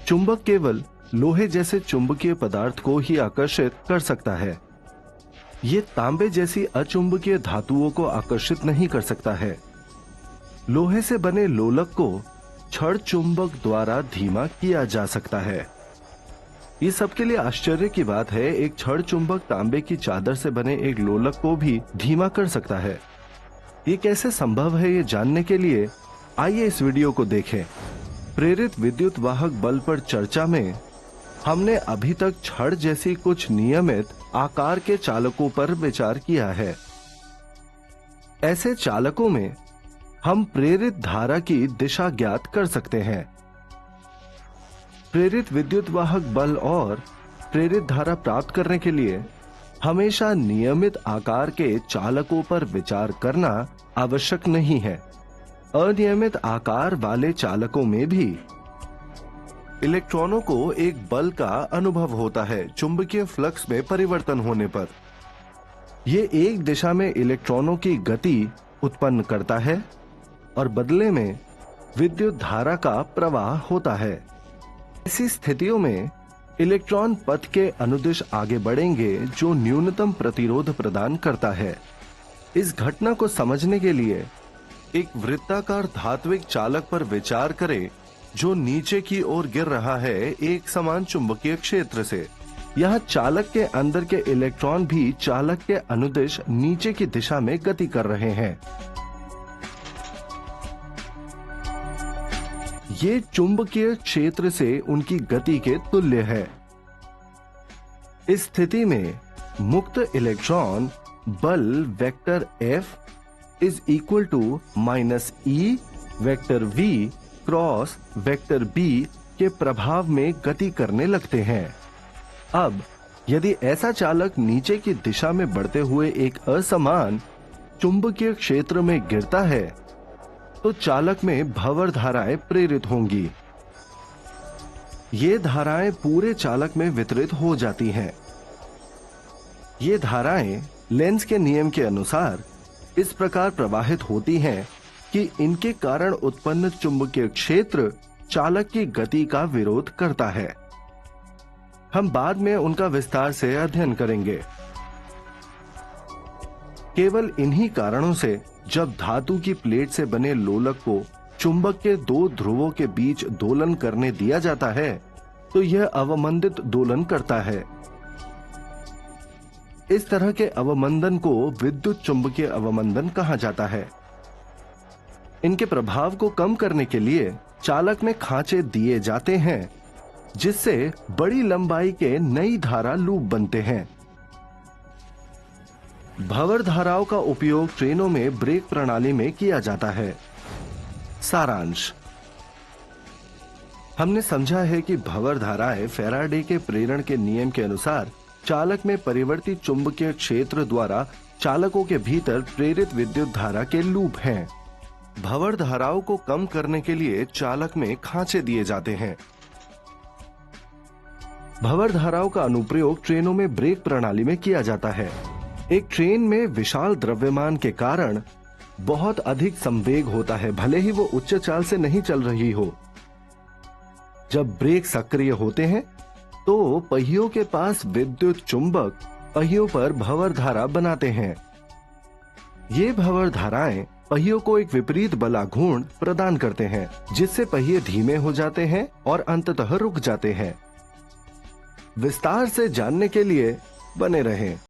चुंबक केवल लोहे जैसे चुंबकीय पदार्थ को ही आकर्षित कर सकता है। ये तांबे जैसी अचुंबकीय धातुओं को आकर्षित नहीं कर सकता है। लोहे से बने लोलक को छड़ चुंबक द्वारा धीमा किया जा सकता है। ये सबके लिए आश्चर्य की बात है, एक छड़ चुंबक तांबे की चादर से बने एक लोलक को भी धीमा कर सकता है। ये कैसे संभव है, ये जानने के लिए आइए इस वीडियो को देखें। प्रेरित विद्युत वाहक बल पर चर्चा में हमने अभी तक छड़ जैसी कुछ नियमित आकार के चालकों पर विचार किया है। ऐसे चालकों में हम प्रेरित धारा की दिशा ज्ञात कर सकते हैं। प्रेरित विद्युत वाहक बल और प्रेरित धारा प्राप्त करने के लिए हमेशा नियमित आकार के चालकों पर विचार करना आवश्यक नहीं है। अनियमित आकार वाले चालकों में भी इलेक्ट्रॉनों को एक बल का अनुभव होता है चुंबकीय फ्लक्स में परिवर्तन होने पर। यह एक दिशा में इलेक्ट्रॉनों की गति उत्पन्न करता है और बदले में विद्युत धारा का प्रवाह होता है। ऐसी स्थितियों में इलेक्ट्रॉन पथ के अनुदिश आगे बढ़ेंगे, जो न्यूनतम प्रतिरोध प्रदान करता है। इस घटना को समझने के लिए एक वृत्ताकार धात्विक चालक पर विचार करें जो नीचे की ओर गिर रहा है एक समान चुंबकीय क्षेत्र से। यहाँ चालक के अंदर के इलेक्ट्रॉन भी चालक के अनुदिश नीचे की दिशा में गति कर रहे हैं। ये चुंबकीय क्षेत्र से उनकी गति के तुल्य है। इस स्थिति में मुक्त इलेक्ट्रॉन बल vector F is equal to minus E vector V cross vector B के प्रभाव में गति करने लगते हैं। अब यदि ऐसा चालक नीचे की दिशा में बढ़ते हुए एक असमान चुंबकीय क्षेत्र में गिरता है तो चालक में भंवर धाराएं प्रेरित होंगी। ये धाराएं पूरे चालक में वितरित हो जाती हैं। ये धाराएं लेंज के नियम के अनुसार इस प्रकार प्रवाहित होती हैं कि इनके कारण उत्पन्न चुंबकीय क्षेत्र चालक की गति का विरोध करता है। हम बाद में उनका विस्तार से अध्ययन करेंगे। केवल इन्हीं कारणों से जब धातु की प्लेट से बने लोलक को चुंबक के दो ध्रुवों के बीच दोलन करने दिया जाता है तो यह अवमंदित दोलन करता है। इस तरह के अवमंदन को विद्युत चुंबकीय अवमंदन कहा जाता है। इनके प्रभाव को कम करने के लिए चालक में खांचे दिए जाते हैं जिससे बड़ी लंबाई के नई धारा लूप बनते हैं। भंवर धाराओं का उपयोग ट्रेनों में ब्रेक प्रणाली में किया जाता है। सारांश, हमने समझा है कि भंवर धाराएं फैराडे के प्रेरण के नियम के अनुसार चालक में परिवर्तित चुंबकीय क्षेत्र द्वारा चालकों के भीतर प्रेरित विद्युत धारा के लूप हैं। भंवर धाराओं को कम करने के लिए चालक में खांचे दिए जाते हैं। भंवर धाराओं का अनुप्रयोग ट्रेनों में ब्रेक प्रणाली में किया जाता है। एक ट्रेन में विशाल द्रव्यमान के कारण बहुत अधिक संवेग होता है, भले ही वो उच्च चाल से नहीं चल रही हो। जब ब्रेक सक्रिय होते हैं तो पहियों के पास विद्युत चुंबक पहियों पर भंवर धारा बनाते हैं। ये भंवर धाराएं पहियों को एक विपरीत बलाघूर्ण प्रदान करते हैं जिससे पहिए धीमे हो जाते हैं और अंततः रुक जाते हैं। विस्तार से जानने के लिए बने रहें।